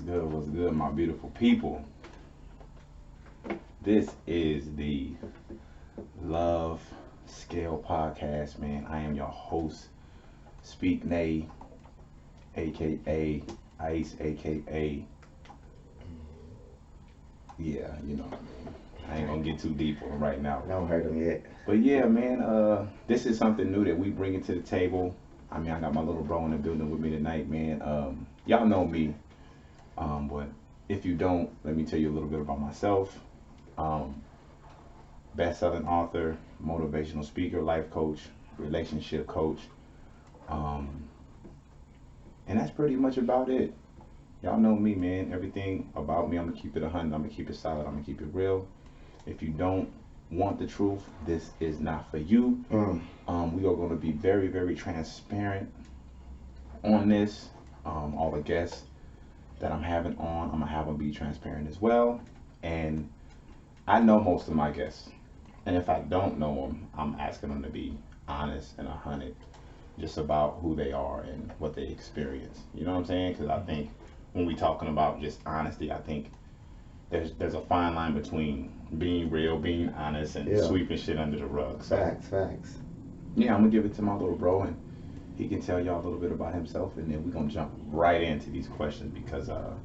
What's good, my beautiful people? This is the LoveScale Podcast, man. I am your host, SpeakNai, aka Ice, aka yeah, you know what I mean. I ain't gonna get too deep on him right now. I don't heard him yet. But yeah, man, this is something new that we bringing to the table. I mean, I got my little bro in the building with me tonight, man. Y'all know me. But if you don't, let me tell you a little bit about myself. Best-selling author, motivational speaker, life coach, relationship coach. And that's pretty much about it. Y'all know me, man. Everything about me, I'm gonna keep it 100. I'm gonna keep it solid. I'm gonna keep it real. If you don't want the truth, this is not for you. We are going to be very, very transparent on this. All the guests that I'm having on, I'm gonna have them be transparent as well. And I know most of my guests, and if I don't know them, I'm asking them to be honest and 100 just about who they are and what they experience. You know what I'm saying? Because I think when we talking about just honesty, I think there's a fine line between being real, being honest, and sweeping shit under the rug. So, Facts. Yeah, I'm gonna give it to my little bro, and he can tell y'all a little bit about himself, and then we're gonna jump right into these questions because we're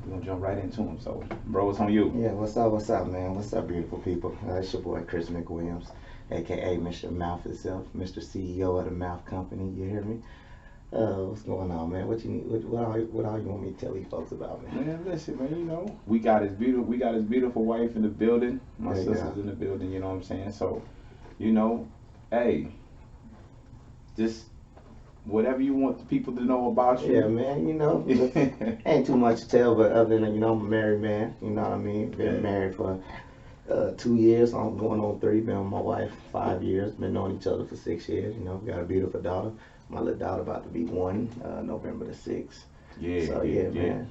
gonna jump right into them. So, bro, it's on you. Yeah, what's up, man? What's up, beautiful people? It's your boy Chris McWilliams, aka Mr. Mouth itself, Mr. CEO of the Mouth Company. You hear me? What's going on, man? What you need? What all you want me to tell these folks about, man? Man, listen, man. You know, we got his beautiful wife in the building. My sister's in the building. You know what I'm saying? So, you know, hey, just whatever you want the people to know about you. Yeah, man. You know, ain't too much to tell, but other than I'm a married man. You know what I mean? Been married for 2 years. I'm going on 3. Been with my wife 5 years. Been knowing each other for 6 years. You know, got a beautiful daughter. My little daughter about to be 1, November the 6th. Yeah. So man,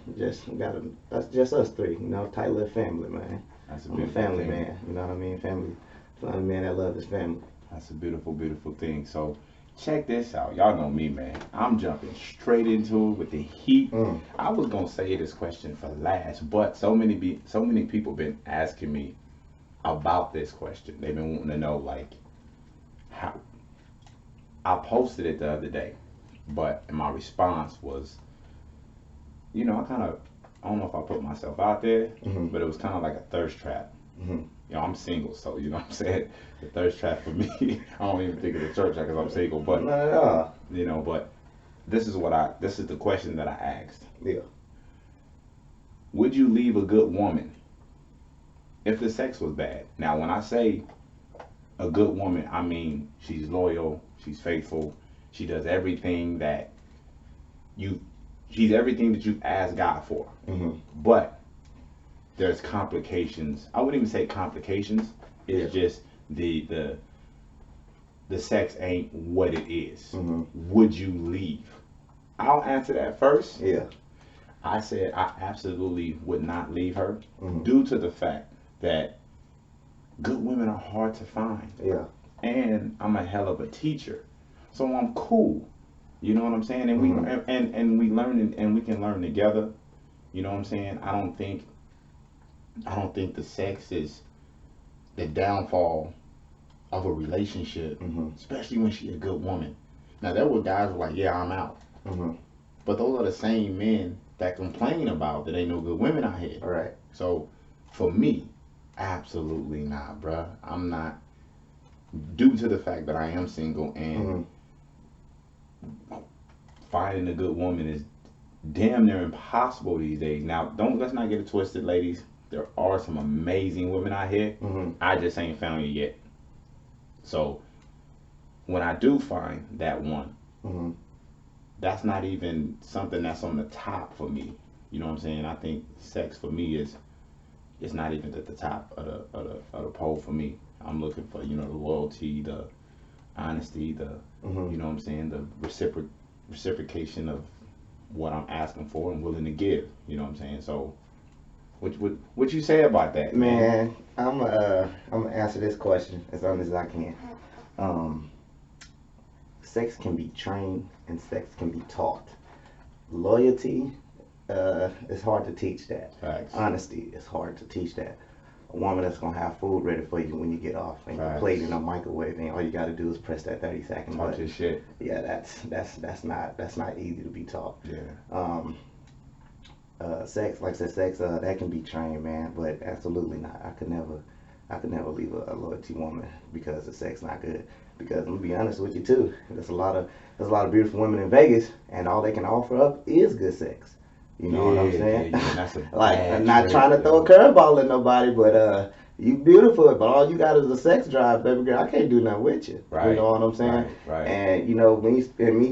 that's just us 3. You know, tight little family, man. That's I'm a family man. You know what I mean? Family man that loves his family. That's a beautiful, beautiful thing. So check this out. Y'all know me, man. I'm jumping straight into it with the heat. I was gonna say this question for last, but so many people been asking me about this question. They've been wanting to know like how. I posted it the other day, but my response was, you know, I don't know if I put myself out there, but it was kind of like a thirst trap. You know, I'm single, so you know what I'm saying? The thirst trap for me, I don't even think of the church because I'm single, but, Not at all. You know, but this is the question that I asked. Yeah. Would you leave a good woman if the sex was bad? Now, when I say a good woman, I mean she's loyal, she's faithful, she does everything that she's everything that you've asked God for. But there's complications. I wouldn't even say complications. It's just the sex ain't what it is. Would you leave? I'll answer that first. Yeah. I said I absolutely would not leave her due to the fact that good women are hard to find. Yeah. And I'm a hell of a teacher, so I'm cool. You know what I'm saying? And we learn and we can learn together. You know what I'm saying? I don't think the sex is the downfall of a relationship, especially when she's a good woman. Now there were guys who were like, yeah, I'm out. But those are the same men that complain about that ain't no good women out here. All right. So for me, absolutely not, bruh. I'm not, due to the fact that I am single and finding a good woman is damn near impossible these days. Now, let's not get it twisted, ladies. There are some amazing women out here. I just ain't found you yet. So when I do find that one, that's not even something that's on the top for me. You know what I'm saying? I think sex for me is it's not even at the top of the pole for me. I'm looking for, you know, the loyalty, the honesty, the you know what I'm saying, the reciprocation of what I'm asking for and willing to give. You know what I'm saying? So what you say about that, man? I'm gonna answer this question as honest as I can. Sex can be trained and sex can be taught. Loyalty, it's hard to teach that. Facts. Honesty, it's hard to teach that. A woman that's gonna have food ready for you when you get off, and your plate in a microwave, and all you gotta do is press that 30-second Talk button. your shit. Yeah, that's not easy to be taught. Yeah. Sex, like I said, sex, that can be trained, man, but absolutely not. I could never leave a loyalty woman because the sex not good. Because I'm gonna be honest with you too, there's a lot of beautiful women in Vegas, and all they can offer up is good sex. You know what I'm saying? Yeah, that's a like, bad I'm not trait, trying to throw a curveball at nobody, but you beautiful, but all you got is a sex drive, baby girl. I can't do nothing with you. Right. You know what I'm saying? Right. And you know, me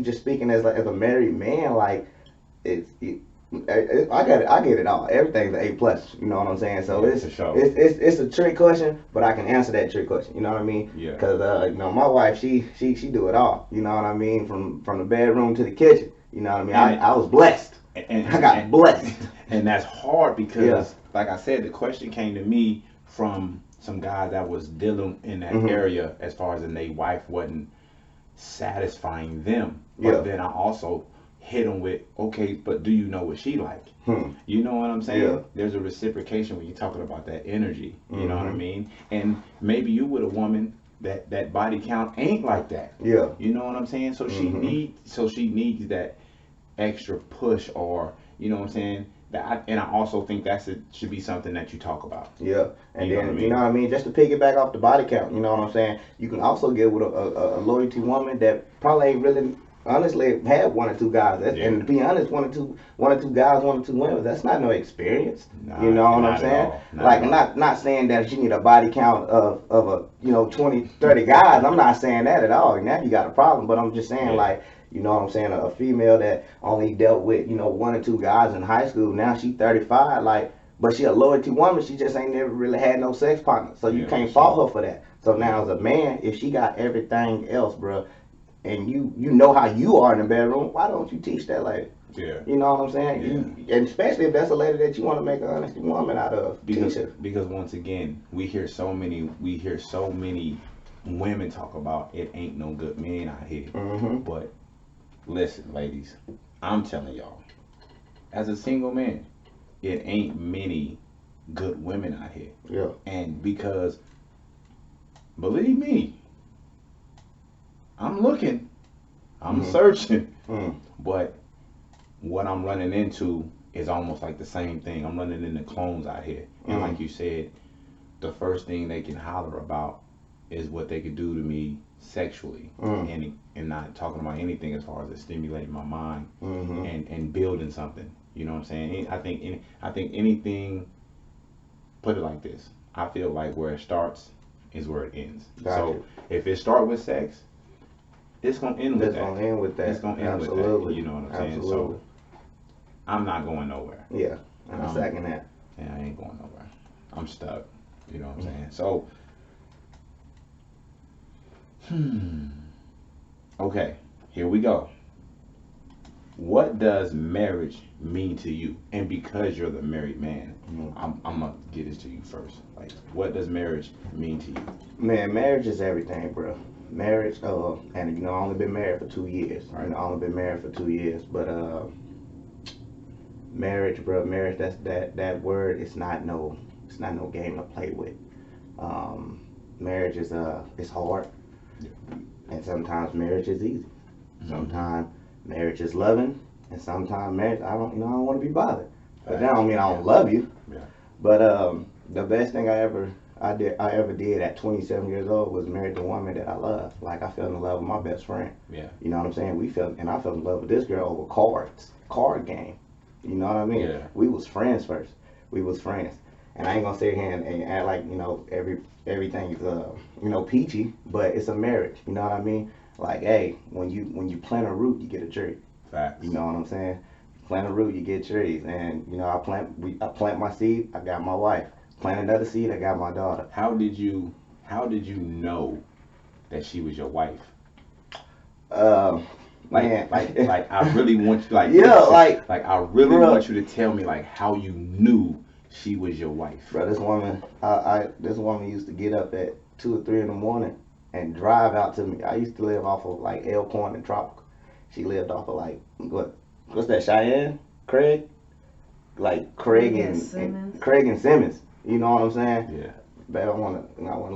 just speaking as a married man, like I get it all. Everything's an A+. You know what I'm saying? So Yeah, it's for sure. it's a trick question, but I can answer that trick question. You know what I mean? Yeah. Because you know, my wife, she do it all. You know what I mean? From the bedroom to the kitchen. You know what I mean? I was blessed. And I got blessed. And that's hard because, like I said, the question came to me from some guys that was dealing in that area as far as their wife wasn't satisfying them. But then I also hit them with, okay, but do you know what she like? You know what I'm saying? Yeah. There's a reciprocation when you're talking about that energy. You know what I mean? And maybe you with a woman that body count ain't like that. Yeah. You know what I'm saying? So she needs that extra push, or you know what I'm saying? And I also think should be something that you talk about. Yeah, and You know then what I mean? you know what I mean. Just to piggyback off the body count, you know what I'm saying. You can also get with a loyalty woman that probably ain't really honestly had one or two guys. And to be honest, one or two guys, one or two women. That's not no experience. Nah, you know what I'm not saying? at all. Like not saying that you need a body count of a 20, 30 guys. I'm not saying that at all. Now you got a problem. But I'm just saying like. You know what I'm saying? A female that only dealt with, one or two guys in high school. Now she 35, but she a loyalty woman. She just ain't never really had no sex partner. So you can't fault her for that. So now as a man, if she got everything else, bro, and you know how you are in the bedroom, why don't you teach that lady? Yeah. You know what I'm saying? Yeah. And especially if that's a lady that you want to make an honest woman out of. Because once again, we hear so many women talk about it ain't no good men out here. But listen, ladies, I'm telling y'all, as a single man, it ain't many good women out here. Yeah. And because, believe me, I'm looking, I'm searching, but what I'm running into is almost like the same thing. I'm running into clones out here. And like you said, the first thing they can holler about is what they could do to me sexually, and not talking about anything as far as it stimulating my mind and building something. You know what I'm saying? I think anything. Put it like this: I feel like where it starts is where it ends. So if it start with sex, it's gonna end with that. It's gonna end with that. It's gonna end with that. You know what I'm saying? Absolutely. So I'm not going nowhere. Yeah, I'm second that. Yeah, I ain't going nowhere. I'm stuck. You know what I'm saying? So. Okay, here we go. What does marriage mean to you? And because you're the married man, I'm gonna get this to you first. Like, what does marriage mean to you? Man, marriage is everything, bro. Marriage, and I only been married for 2 years. Right. I only been married for 2 years, but marriage, bro, marriage. That word. It's not no game to play with. Marriage is it's hard. And sometimes marriage is easy. Sometimes marriage is loving, and sometimes marriage I don't want to be bothered. But that don't mean I don't love you. Yeah. But the best thing I ever did at 27 years old was marry the woman that I love. Like I fell in love with my best friend. Yeah. You know what I'm saying? I fell in love with this girl over card game. You know what I mean? Yeah. We was friends first. And I ain't gonna sit here and act like everything is peachy, but it's a marriage. You know what I mean? Like, hey, when you plant a root, you get a tree. Facts. You know what I'm saying? Plant a root, you get trees. And I plant my seed, I got my wife. Plant another seed, I got my daughter. How did you know that she was your wife? Like I really want you I really want you to tell me like how you knew she was your wife. Bro, this woman used to get up at 2 or 3 in the morning and drive out to me. I used to live off of like Elkhorn and Tropical. She lived off of what's that, Cheyenne? Craig? Like Craig and Craig and Simmons. You know what I'm saying? Yeah. Babe, I wanna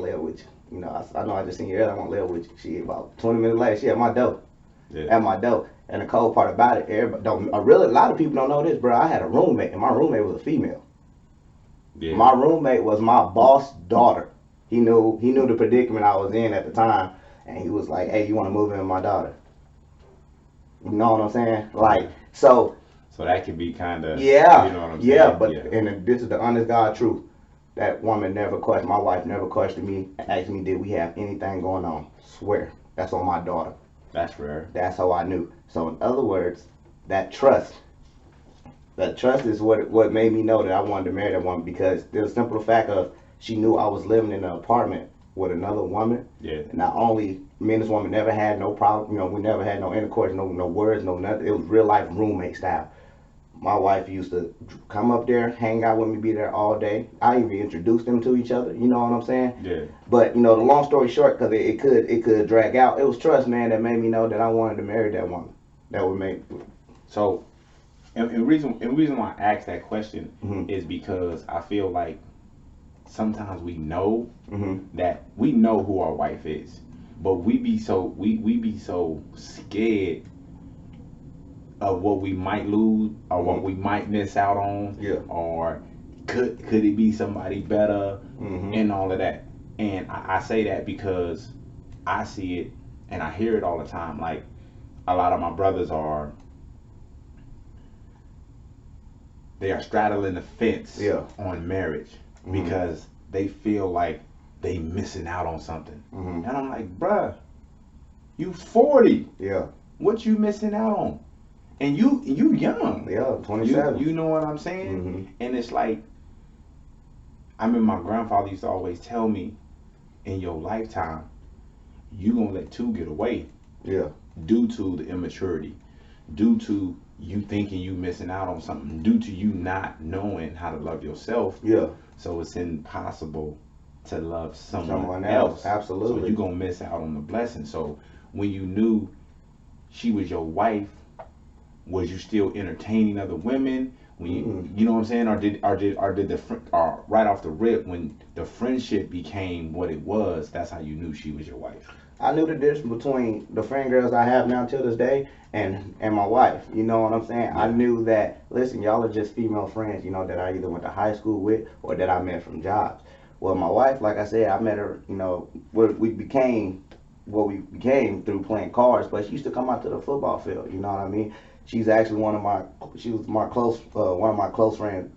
live with you. You know, I know I just seen you earlier, I wanna live with you. She about 20 minutes later, she at my door. Yeah. At my door. And the cold part about it, everybody don't a lot of people don't know this, bro. I had a roommate and my roommate was a female. Yeah. My roommate was my boss' daughter. He knew the predicament I was in at the time, and he was like, "Hey, you want to move in with my daughter?" You know what I'm saying? Like, so that could be kind of, yeah, you know what I'm saying? Yeah, but and this is the honest God truth. That woman never questioned. My wife never questioned me and asked me, "Did we have anything going on?" Swear, that's on my daughter. That's rare. That's how I knew. So in other words, that trust is what made me know that I wanted to marry that woman, because the simple fact of she knew I was living in an apartment with another woman. Yeah. Not only me and this woman never had no problem, you know, we never had no intercourse, no words, no nothing. It was real life roommate style. My wife used to come up there, hang out with me, be there all day. I even introduced them to each other. You know what I'm saying? Yeah. But you know, the long story short, because it could drag out. It was trust, man, that made me know that I wanted to marry that woman. That would make. So, and the reason why I asked that question is because I feel like sometimes we know that we know who our wife is, but we be so scared of what we might lose or what we might miss out on, or could it be somebody better, and all of that. And I say that because I see it and I hear it all the time. Like, a lot of my brothers are straddling the fence on marriage because they feel like they missing out on something. And I'm like, bruh, you 40. Yeah. What you missing out on? And you young. Yeah, 27. You know what I'm saying? And it's like, I mean, my grandfather used to always tell me, in your lifetime, you gonna let two get away. Yeah. Due to the immaturity, due to you thinking you missing out on something, due to you not knowing how to love yourself. Yeah. So it's impossible to love someone else. Absolutely. So you're gonna miss out on the blessing. So when you knew she was your wife, was you still entertaining other women? When you know what I'm saying? Or did right off the rip, when the friendship became what it was, that's how you knew she was your wife? I knew the difference between the friend girls I have now till this day and my wife. You know what I'm saying? Yeah. I knew that, listen, y'all are just female friends, you know, that I either went to high school with or that I met from jobs. Well, my wife, like I said, I met her, you know, we became what we became through playing cards, but she used to come out to the football field, you know what I mean? She's actually one of my close friend,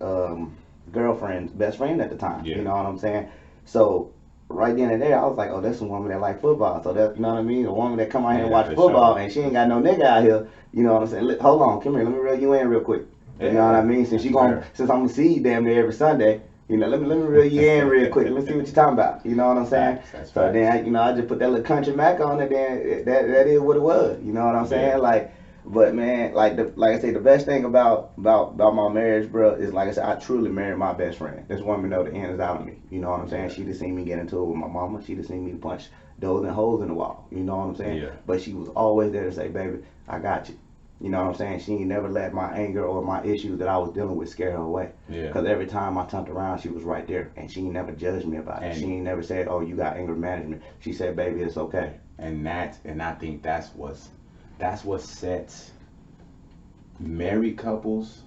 girlfriend's best friend at the time. Yeah. You know what I'm saying? So right then and there, I was like, oh, that's a woman that like football. So that's, you know what I mean? A woman that come out here and watch football, and she ain't got no nigga out here. You know what I'm saying? Hold on, come here, let me reel you in real quick. You know what I mean? Since I'm gonna see you damn near every Sunday, you know, let me reel you in real quick. Let me see what you're talking about. You know what I'm saying? So then, I just put that little country Mac on it. Then that is what it was. You know what I'm saying? Like. But man, like I say, the best thing about my marriage, bro, is, like I said, I truly married my best friend. This woman know the ins out of me. You know what I'm saying? She just seen me get into it with my mama. She just seen me punch doors and holes in the wall. You know what I'm saying? Yeah. But she was always there to say, baby, I got you. You know what I'm saying? She ain't never let my anger or my issues that I was dealing with scare her away. Yeah. Because every time I turned around, she was right there, and she ain't never judged me about it. She ain't never said, oh, you got anger management. She said, baby, it's okay. And I think that's what sets married couples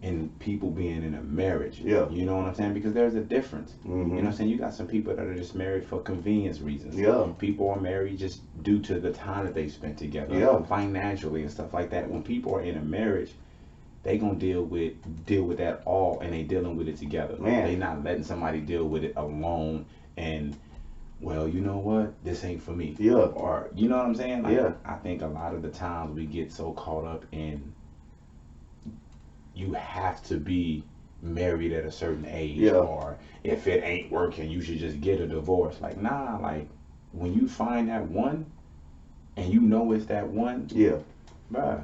and people being in a marriage. Yeah. You know what I'm saying? Because there's a difference. You know what I'm saying? You got some people that are just married for convenience reasons. Yeah. People are married just due to the time that they spent together. Yeah. Financially and stuff like that. When people are in a marriage, they gonna deal with that all, and they dealing with it together. Man. They not letting somebody deal with it alone and, well, you know what? This ain't for me. Yeah. Or, you know what I'm saying? Like, yeah. I think a lot of the times we get so caught up in, you have to be married at a certain age. Yeah. Or if it ain't working, you should just get a divorce. Like, nah, like, when you find that one, and you know it's that one. Yeah. Bruh.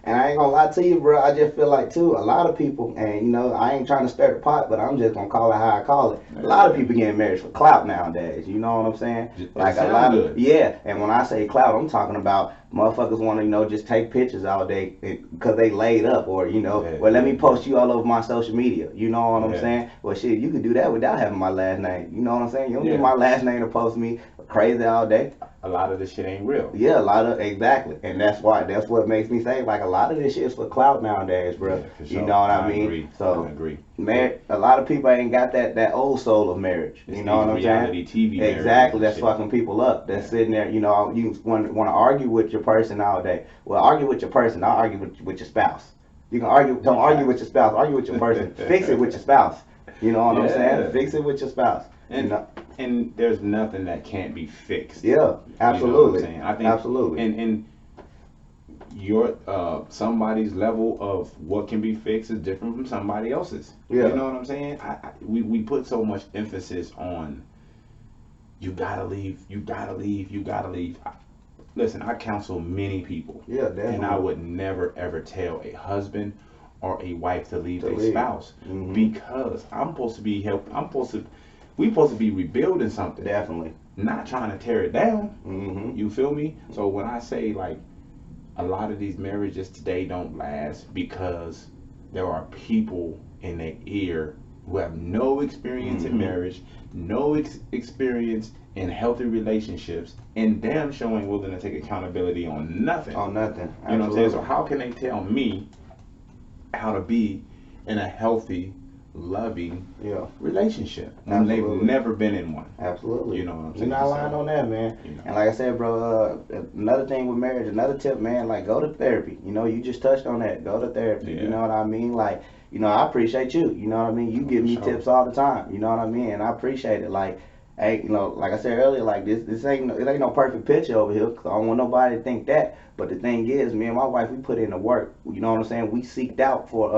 And I ain't gonna lie to you, bro. I just feel like too, a lot of people, and you know, I ain't trying to stir the pot, but I'm just gonna call it how I call it. A lot of people getting married for clout nowadays. You know what I'm saying? Like a lot of And when I say clout, I'm talking about motherfuckers want to, you know, just take pictures all day because they laid up, or you know, well, let me post you all over my social media. You know what I'm saying? Well, shit, you can do that without having my last name. You know what I'm saying? You don't need my last name to post me crazy all day. A lot of this shit ain't real. Yeah, exactly. And that's what makes me say, like, a lot of this shit is for clout nowadays, bro. Yeah, sure. You know what I mean? Agree. So, I agree. A lot of people ain't got that old soul of marriage. You know what I'm saying? Reality TV exactly. That's fucking people up. That's sitting there, you know, you want to argue with your person all day. Well, argue with your person. I'll argue with your spouse. You can argue. Don't argue with your spouse. Argue with your person. Fix it with your spouse. You know what I'm saying? Fix it with your spouse. And, you know? And there's nothing that can't be fixed. Yeah, absolutely. You know what I'm saying? I think absolutely. And your somebody's level of what can be fixed is different from somebody else's. Yeah. You know what I'm saying? We put so much emphasis on you gotta leave. Listen, I counsel many people. Yeah, definitely. And I would never ever tell a husband or a wife to leave their spouse because we supposed to be rebuilding something. Definitely. Not trying to tear it down. You feel me? So when I say, like, a lot of these marriages today don't last because there are people in their ear who have no experience in marriage, no experience in healthy relationships, and damn sure ain't willing to take accountability on nothing. On nothing. Absolutely. You know what I'm saying? So how can they tell me how to be in a healthy, loving relationship when they've never been in one? Absolutely. You know what I'm saying? You're not lying on that, man. You know. And like I said, bro, another thing with marriage, another tip, man, like, go to therapy. You know, you just touched on that. Go to therapy. You know what I mean? Like, you know, I appreciate you. You know what I mean? You give me tips all the time. You know what I mean? And I appreciate it. Like, hey, you know, like I said earlier, like, this ain't no perfect picture over here, because I don't want nobody to think that. But the thing is, me and my wife, we put in the work. You know what I'm saying? We seeked out for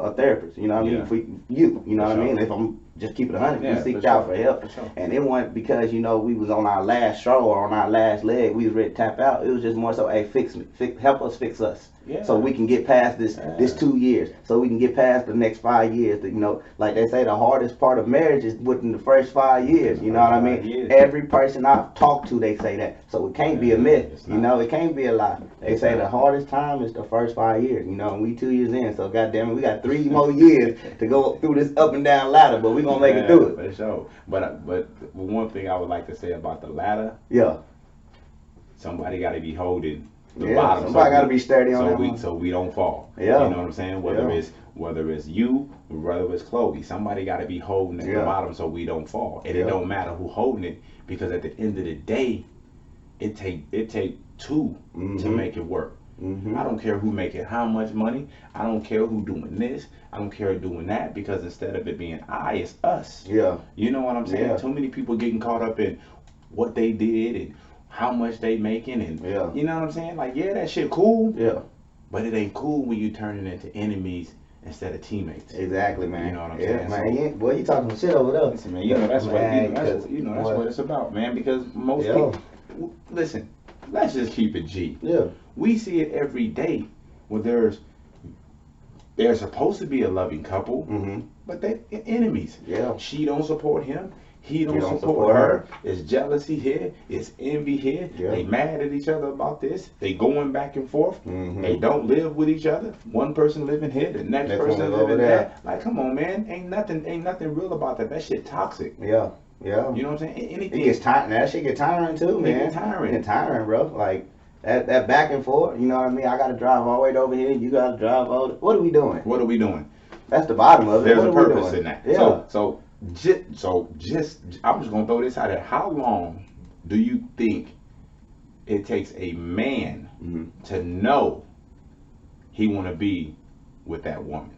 a therapist. You know what I mean? You know what I mean? If I'm just keeping it 100, we seeked out for help. And it wasn't because, you know, we was on our last straw or on our last leg, we was ready to tap out. It was just more so, hey, fix me. Help us fix us. So we can get past this 2 years. So we can get past the next 5 years. You know, like they say, the hardest part of marriage is within the first 5 years. You know what I mean? Every person I've talked to, they say that. So it can't be a myth. You know, it can't be a lie. They say the hardest time is the first 5 years. You know, and we 2 years in. So goddamn it, we got 3 more years to go through this up and down ladder. But we're gonna make it through it. For sure. But one thing I would like to say about the ladder. Somebody got to be holding the bottom. Somebody got to be sturdy on that. So we don't fall. You know what I'm saying? Whether it's you, whether it's Chloe, somebody got to be holding at the bottom so we don't fall. And it don't matter who holding it, because at the end of the day, it take two to make it work. I don't care who making how much money. I don't care who doing this. I don't care who doing that, because instead of it being I, it's us. You know what I'm saying? Too many people getting caught up in what they did and how much they making, and you know what I'm saying? Like, that shit cool. But it ain't cool when you turn it into enemies instead of teammates. Exactly, man. You know what I'm saying? Man, boy, you talking shit over there. Listen, man, that's what it's about, man. Because most people, listen, let's just keep it G. We see it every day where there's supposed to be a loving couple, but they're enemies. She don't support him. He don't support her. It's jealousy here. It's envy here. They mad at each other about this. They going back and forth. They don't live with each other. One person living here, the next person living there. Like, come on, man. Ain't nothing real about that. That shit toxic. You know what I'm saying? Anything. It gets tiring. That shit get tiring too, man. It get tiring, bro. Like, that back and forth. You know what I mean? I got to drive all the way over here. You got to drive over. What are we doing? That's the bottom of it. There's a purpose in that. So I'm just gonna throw this out there. How long do you think it takes a man to know he want to be with that woman?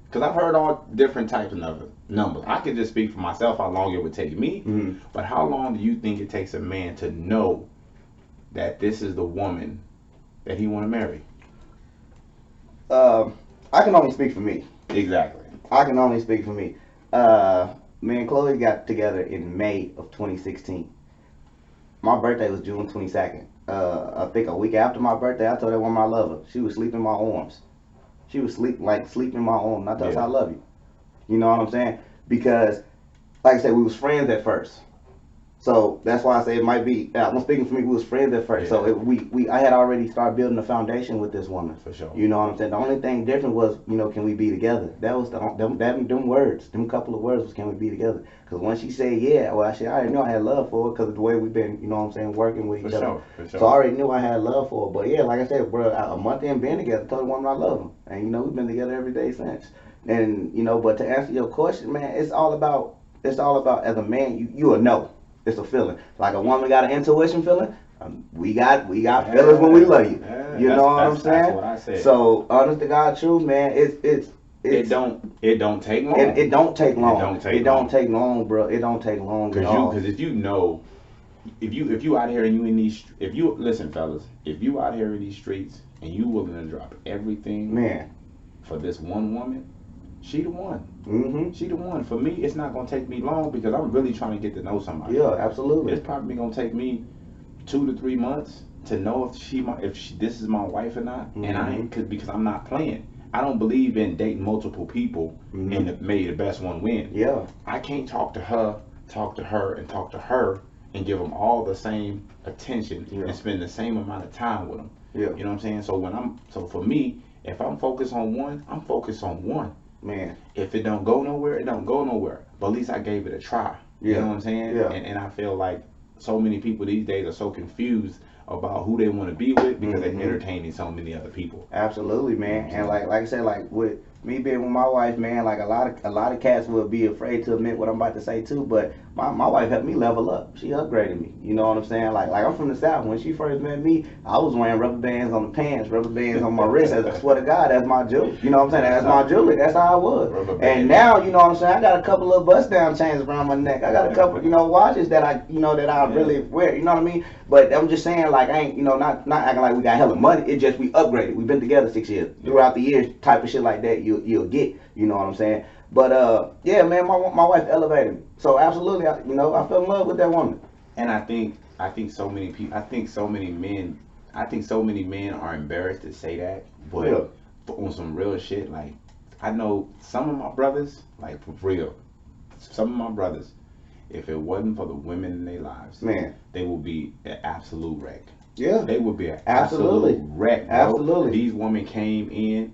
Because I've heard all different types of numbers. I can just speak for myself how long it would take me. But how long do you think it takes a man to know that this is the woman that he want to marry? I can only speak for me. Exactly. I can only speak for me. Me and Chloe got together in May of 2016. my birthday was June 22nd. I think a week after my birthday, I told that woman I love her. She was sleeping in my arms. She was sleep in my arms. And I told her I love you. You know what I'm saying? Because, like I said, we was friends at first. So that's why I say it might be. I'm speaking for me. We was friends at first. So I had already started building a foundation with this woman. For sure. You know what I'm saying? The only thing different was, can we be together? That was them words. Them couple of words was, can we be together? Because when she said yeah, well, I already knew I had love for her because of the way we've been, you know what I'm saying, working with each other. For sure. So I already knew I had love for her. But yeah, like I said, bro, a month in being together, I told the woman I love her, and we've been together every day since. And but to answer your question, man, it's all about as a man, you will know. It's a feeling. Like a woman got an intuition feeling. We got feelings when we love you. You know what I'm saying? That's what I said. So honest to God, truth, man. It don't take long. It don't take long. It don't take long, bro. It don't take long at all. Because if you out here and you in these, listen, fellas, if you out here in these streets and you willing to drop everything, man, for this one woman, she the one. Mm-hmm. She the one. For me, it's not gonna take me long because I'm really trying to get to know somebody. Yeah, absolutely. It's probably gonna take me 2 to 3 months to know if this is my wife or not. Mm-hmm. And I ain't because I'm not playing. I don't believe in dating multiple people and may the best one win. Yeah. I can't talk to her, and give them all the same attention and spend the same amount of time with them. Yeah. You know what I'm saying? So for me, if I'm focused on one, I'm focused on one. Man. If it don't go nowhere, it don't go nowhere. But at least I gave it a try. You know what I'm saying? Yeah. And I feel like so many people these days are so confused about who they want to be with because they're entertaining so many other people. Absolutely, man. And like I said, like with me being with my wife, man, like a lot of cats will be afraid to admit what I'm about to say too, but my wife helped me level up. She upgraded me. You know what I'm saying? Like I'm from the South. When she first met me, I was wearing rubber bands on the pants, rubber bands on my wrist. I swear to God, that's my jewelry. You know what I'm saying? That's my jewelry. That's how I was. And now, you know what I'm saying, I got a couple of bust down chains around my neck. I got a couple, watches that I really wear. You know what I mean? But I'm just saying, like, I ain't, not acting like we got hella money. It just we upgraded. We've been together 6 years. Throughout the years, type of shit like that you'll get. You know what I'm saying? But yeah, man, my wife elevated me. So absolutely, I fell in love with that woman. And I think so many people. I think so many men are embarrassed to say that. But on some real shit, like I know some of my brothers, like for real, some of my brothers, if it wasn't for the women in their lives, man, they would be an absolute wreck. Yeah, they would be an absolute wreck. Bro. Absolutely, these women came in,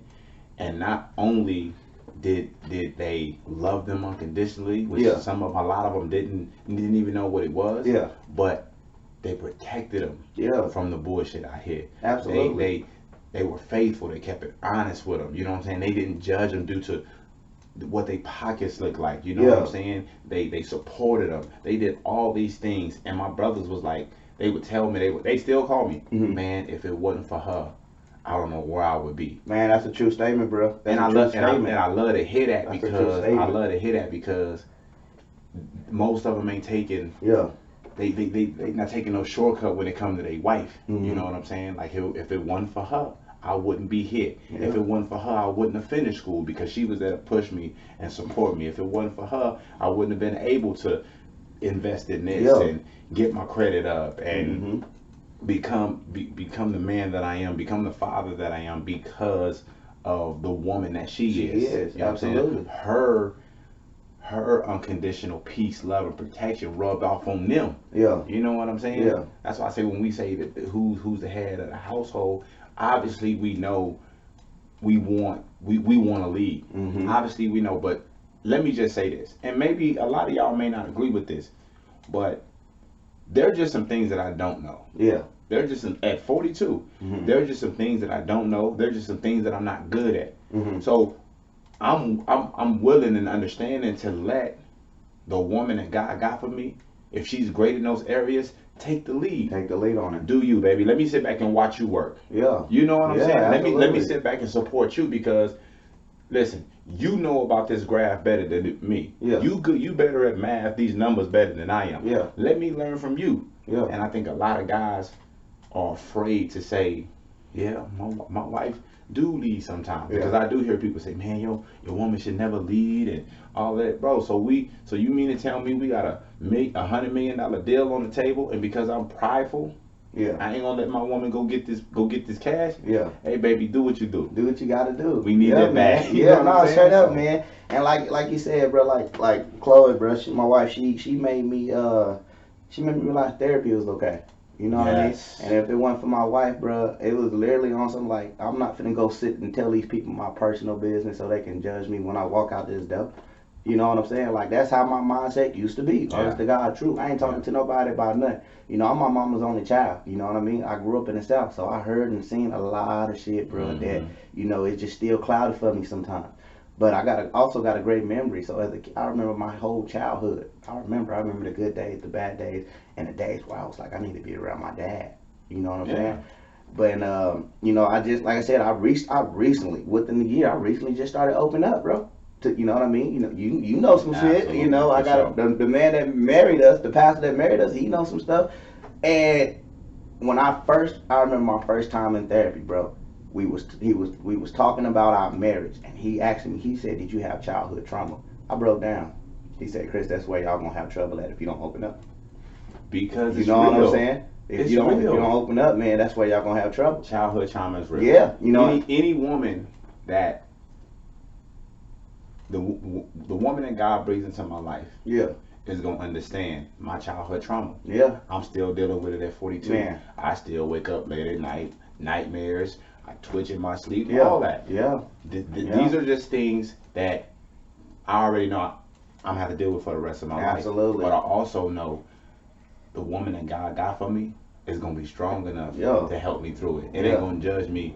and not only did they love them unconditionally, which a lot of them didn't even know what it was. Yeah. But they protected them. Yeah. From the bullshit out here. Absolutely. They were faithful. They kept it honest with them. You know what I'm saying? They didn't judge them due to what their pockets look like. You know what I'm saying? They supported them. They did all these things. And my brothers was like, they would tell me, they still call me, man, if it wasn't for her, I don't know where I would be. Man, that's a true statement, bro. I love to hear that because most of them ain't taking. Yeah. They not taking no shortcut when it comes to their wife. Mm-hmm. You know what I'm saying? Like if it wasn't for her, I wouldn't be here. Yeah. If it wasn't for her, I wouldn't have finished school because she was there to push me and support me. If it wasn't for her, I wouldn't have been able to invest in this and get my credit up and. Become the man that I am, become the father that I am because of the woman that she is. You know absolutely. What I'm saying? Her unconditional peace, love, and protection rubbed off on them. Yeah. You know what I'm saying? Yeah. That's why I say when we say that who's the head of the household, obviously we know we want to lead. Mm-hmm. Obviously we know, but let me just say this, and maybe a lot of y'all may not agree with this, but there are just some things that I don't know. Yeah. There's just at 42, there's just some things that I don't know. There's just some things that I'm not good at. Mm-hmm. So I'm willing and understanding to let the woman that God got for me, if she's great in those areas, take the lead. Take the lead on it. Do you, baby? Let me sit back and watch you work. Yeah. You know what I'm saying? Absolutely. Let me sit back and support you because listen, you know about this graph better than me. Yeah. You better at math, these numbers better than I am. Yeah. Let me learn from you. Yeah. And I think a lot of guys are afraid to say, yeah, my wife do lead sometimes, because I do hear people say, man, your woman should never lead and all that, bro. So you mean to tell me we got a $100 million deal on the table, and because I'm prideful, I ain't gonna let my woman go get this cash? Hey, baby, do what you do. Do what you gotta do. We need that back. No, straight up, man. And like you said, bro, like Chloe, bro, my wife, she made me realize therapy was okay. You know what I mean? And if it wasn't for my wife, bro, it was literally on some like, I'm not finna go sit and tell these people my personal business so they can judge me when I walk out this door. You know what I'm saying? Like, that's how my mindset used to be. Honest to God, true. I ain't talking to nobody about nothing. You know, I'm my mama's only child. You know what I mean? I grew up in the South, so I heard and seen a lot of shit, bro, that, you know, it's just still clouded for me sometimes. But I also got a great memory. So as a kid, I remember my whole childhood. I remember the good days, the bad days, and the days where I was like, I need to be around my dad. You know what I'm saying? But you know, I just, like I said, I recently, within the year, I recently just started opening up, bro. You know what I mean? You know, you know some shit. You know, I got the man that married us, the pastor that married us. He knows some stuff. And when I remember my first time in therapy, bro. We was talking about our marriage, and he asked me. He said, "Did you have childhood trauma?" I broke down. He said, "Chris, that's where y'all gonna have trouble at if you don't open up." Because you know what I'm saying? If you don't open up, man, that's where y'all gonna have trouble. Childhood trauma is real. Yeah, you know, any woman that the woman that God brings into my life, is gonna understand my childhood trauma. I'm still dealing with it at 42. Man. I still wake up late at night, nightmares. I twitch in my sleep, all that. These are just things that I already know I'm gonna have to deal with for the rest of my life. Absolutely. But I also know the woman that God got for me is gonna be strong enough to help me through it. It ain't gonna judge me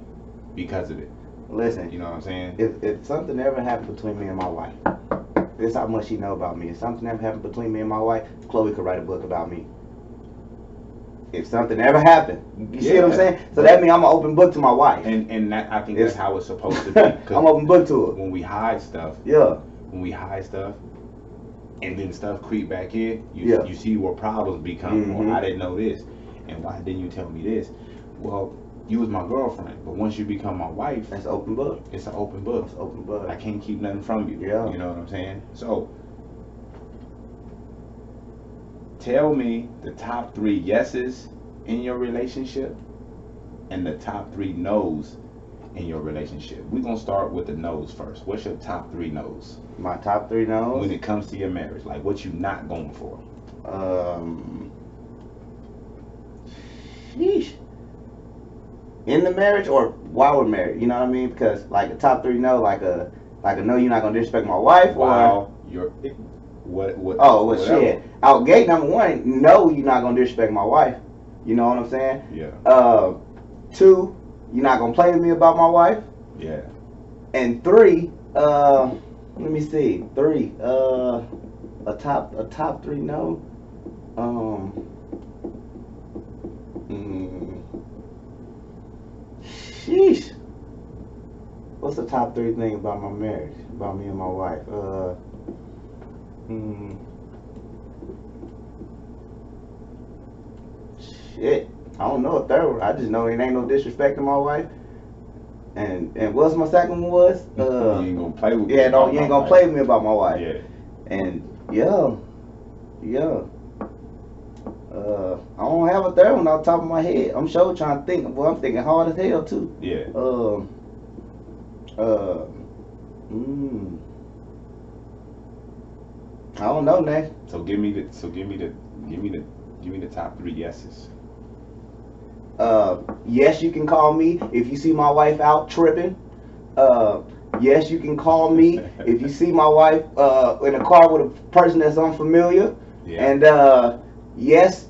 because of it. Listen, you know what I'm saying? If something ever happened between me and my wife, this is how much she know about me. If something ever happened between me and my wife, Chloe could write a book about me. If something ever happened, you see what I'm saying? So that means I'm an open book to my wife. And that, I think that's how it's supposed to be. I'm open book to her. When we hide stuff, and then stuff creep back in, you see where problems become. Well, I didn't know this, and why didn't you tell me this? Well, you was my girlfriend, but once you become my wife, that's an open book. It's an open book. It's an open book. I can't keep nothing from you. You know what I'm saying? So, tell me the top 3 yeses in your relationship and the top 3 no's in your relationship. We're going to start with the no's first. What's your top 3 no's? My top 3 no's? When it comes to your marriage, like what you not going for? Sheesh. In the marriage or while we're married, you know what I mean? Because like the top 3 no, like a no, you're not gonna disrespect my wife, or you're shit. Out gate number 1, no, you're not gonna disrespect my wife. You know what I'm saying? 2, you're not gonna play with me about my wife. And 3, let me see. 3, a top 3 no. Sheesh. What's the top 3 thing about my marriage? About me and my wife? Shit. I don't know a third one. I just know it ain't no disrespect to my wife. And what's my second one was? You ain't gonna play with me. You ain't gonna play with me about my wife. And I don't have a third one off the top of my head. I'm sure trying to think. Well, I'm thinking hard as hell too. I don't know, Nate. So give me the top 3 yeses. Yes, you can call me if you see my wife out tripping. Yes, you can call me if you see my wife in a car with a person that's unfamiliar. And yes,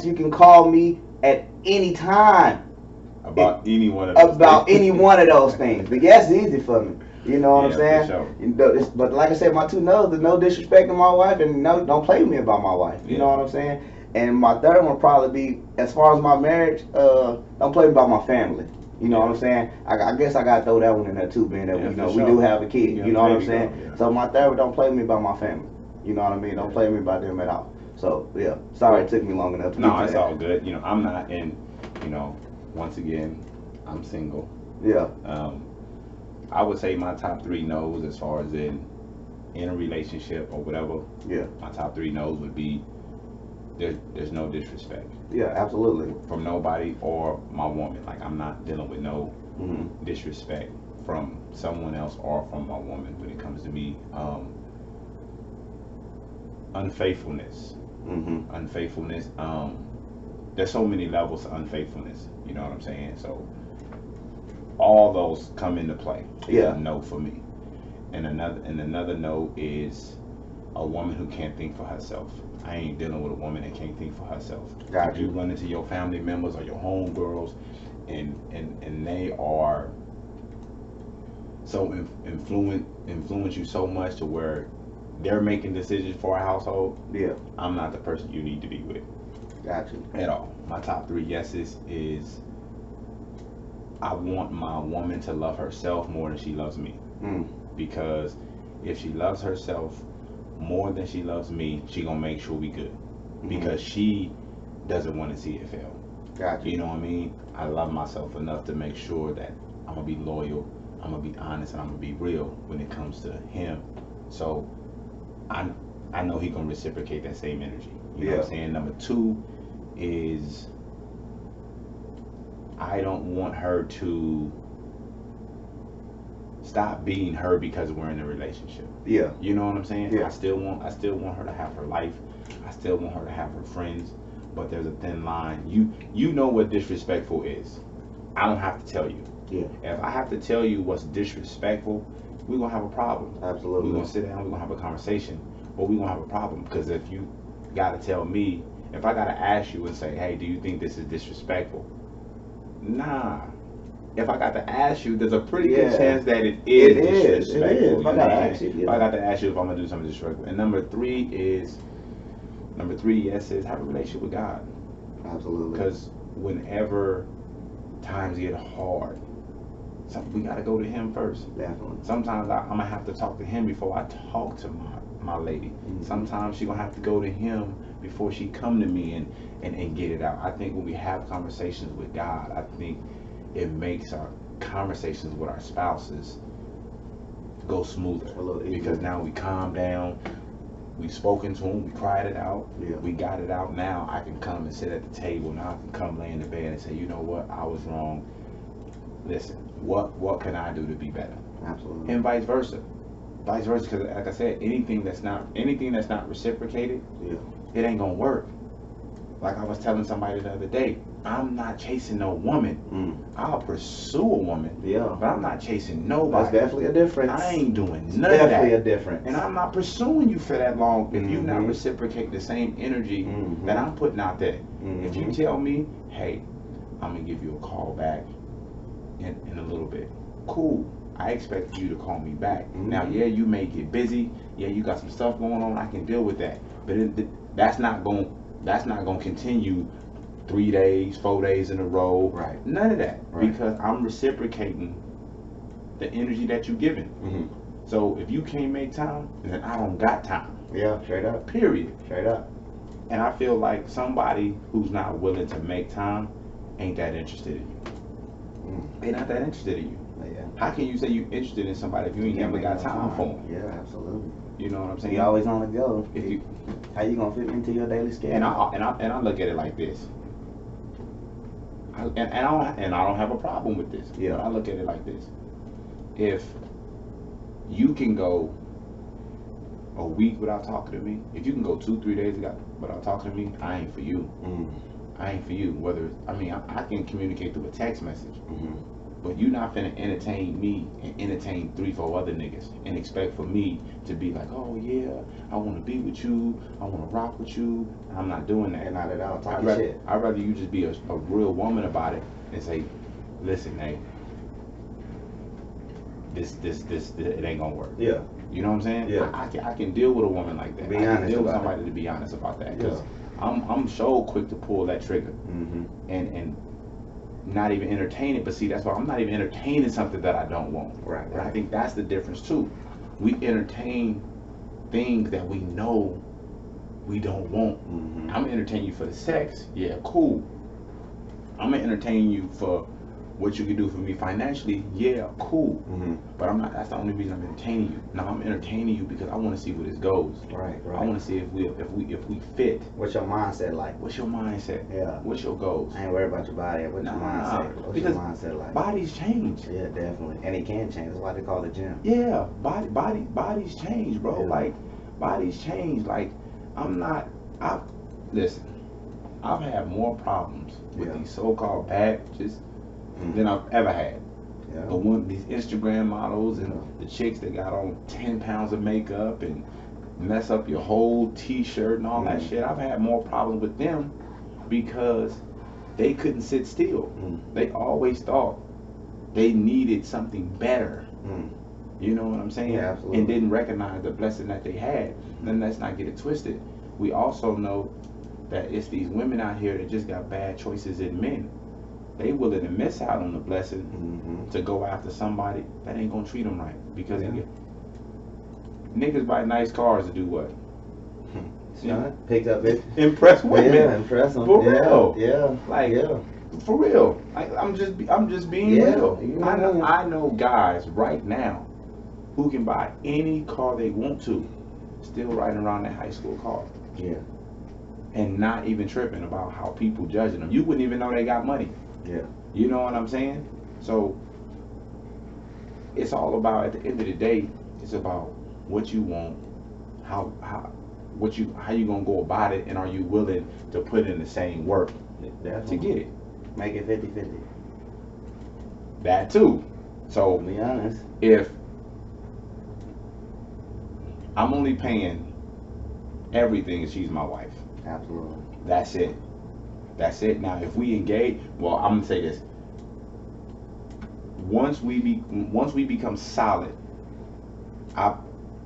you can call me at any time about any one of those things. The yes is easy for me. You know what I'm saying? Sure. But like I said, my 2 no's, the no disrespecting my wife, and no, don't play with me about my wife. You know what I'm saying? And my third one probably be, as far as my marriage, don't play about my family. You know what I'm saying? I guess I gotta throw that one in there too, being that we do have a kid. You know what I'm saying? So my third one, don't play with me about my family. You know what I mean? Don't play with me about them at all. So sorry it took me long enough to get to it's all good. You know, I'm not in. You know, once again, I'm single. Yeah. I would say my top 3 no's as far as in a relationship or whatever. Yeah. My top 3 no's would be there's no disrespect. Yeah, absolutely. From nobody or my woman. Like, I'm not dealing with no disrespect from someone else or from my woman when it comes to me. Unfaithfulness. Unfaithfulness. There's so many levels of unfaithfulness. You know what I'm saying? So all those come into play. Yeah. A no for me. And another no is a woman who can't think for herself. I ain't dealing with a woman that can't think for herself. Gotcha. If you run into your family members or your homegirls and they are so influence you so much to where they're making decisions for a household, yeah, I'm not the person you need to be with. Gotcha. At all. My top 3 yeses is I want my woman to love herself more than she loves me. Because if she loves herself more than she loves me, she gonna make sure we good. Because she doesn't want to see it fail. Gotcha. You know what I mean? I love myself enough to make sure that I'm gonna be loyal, I'm gonna be honest, and I'm gonna be real when it comes to him. So I know he gonna reciprocate that same energy. You know what I'm saying? Number 2 is I don't want her to stop being her because we're in a relationship. Yeah. You know what I'm saying? Yeah. I still want her to have her life. I still want her to have her friends. But there's a thin line. You know what disrespectful is. I don't have to tell you. Yeah. If I have to tell you what's disrespectful, we're gonna have a problem. Absolutely. We're gonna sit down, we're gonna have a conversation, but we're gonna have a problem. Because if you gotta tell me, if I gotta ask you and say, hey, do you think this is disrespectful? Nah. If I got to ask you, there's a pretty good chance that it is disrespectful. It is. If I gotta ask you, if I got to ask you if I'm gonna do something disrespectful. And number 3, yes, is have a relationship with God. Absolutely. Because whenever times get hard, we gotta go to Him first. Definitely. Sometimes I'm gonna have to talk to Him before I talk to my lady. Sometimes she gonna have to go to Him before she come to me and get it out. I think when we have conversations with God, I think it makes our conversations with our spouses go smoother. Because now we calm down, we've spoken to him, we cried it out, we got it out. Now I can come and sit at the table. Now I can come lay in the bed and say, you know what, I was wrong. Listen, what can I do to be better? Absolutely. And vice versa. Because like I said, anything that's not reciprocated, it ain't gonna work. Like I was telling somebody the other day, I'm not chasing no woman. I'll pursue a woman, but I'm not chasing nobody. That's definitely a difference. I ain't doing none of that. Definitely a difference. And I'm not pursuing you for that long if you not reciprocate the same energy that I'm putting out there. If you tell me, hey, I'm gonna give you a call back in a little bit, cool. I expect you to call me back. Now, you may get busy. You got some stuff going on. I can deal with that. But that's not going to continue 3 days, 4 days in a row. Right. None of that. Right. Because I'm reciprocating the energy that you're giving. So if you can't make time, then I don't got time. Yeah, straight up. Period. Straight up. And I feel like somebody who's not willing to make time ain't that interested in you. They're not that interested in you. Yeah. How can you say you're interested in somebody if you ain't never got time for them? Yeah, absolutely. You know what I'm saying? You always on the go. How you gonna fit into your daily schedule? And I look at it like this. I don't have a problem with this. Yeah. I look at it like this. If you can go a week without talking to me, if you can go 2-3 days without talking to me, I ain't for you. I ain't for you. I can communicate through a text message. But you're not finna entertain me and entertain 3-4 other niggas and expect for me to be like, oh yeah, I want to be with you, I want to rock with you. I'm not doing that. Not at all. I'd rather you just be a real woman about it and say, listen, hey, this it ain't gonna work. Yeah. You know what I'm saying? Yeah. I can deal with a woman like that. Be I can honest deal with about somebody to be honest about that. Because I'm so quick to pull that trigger and not even entertain it. But see, that's why I'm not even entertaining something that I don't want. Right. But I think that's the difference too. We entertain things that we know we don't want. I'm gonna entertain you for the sex. Yeah, cool. I'm gonna entertain you for what you can do for me financially, yeah, cool. Mm-hmm. But I'm not. That's the only reason I'm entertaining you. Now I'm entertaining you because I want to see where this goes. Right. I want to see if we fit. What's your mindset like? What's your mindset? Yeah. What's your goals? I ain't worried about your body. What's your mindset? What's your mindset like? Bodies change. Yeah, definitely. And it can change. That's why they call it gym. Yeah, bodies change, bro. Yeah. Like bodies change. Like listen. I've had more problems with these so-called bad bitches than I've ever had. Yeah. But one these Instagram models and the chicks that got on 10 pounds of makeup and mess up your whole t-shirt and all that shit. I've had more problems with them because they couldn't sit still. They always thought they needed something better. You know what I'm saying? Yeah, absolutely. And didn't recognize the blessing that they had. Then let's not get it twisted. We also know that it's these women out here that just got bad choices in men. They willing to miss out on the blessing to go after somebody that ain't gonna treat them right. Because niggas buy nice cars to do what? Pick up it. Impress women. Yeah, impress them. For real. Yeah. Like, for real. Like, I'm just being real. I know guys right now who can buy any car they want to, still riding around that high school car. Yeah. And not even tripping about how people judging them. You wouldn't even know they got money. Yeah. You know what I'm saying? So it's all about, at the end of the day, it's about what you want, how you gonna go about it, and are you willing to put in the same work to get it? Make it 50-50. That too. So To be honest. If I'm only paying everything, she's my wife. Absolutely. That's it. That's it. Now, if we engage, well, I'm gonna say this. Once we become solid, I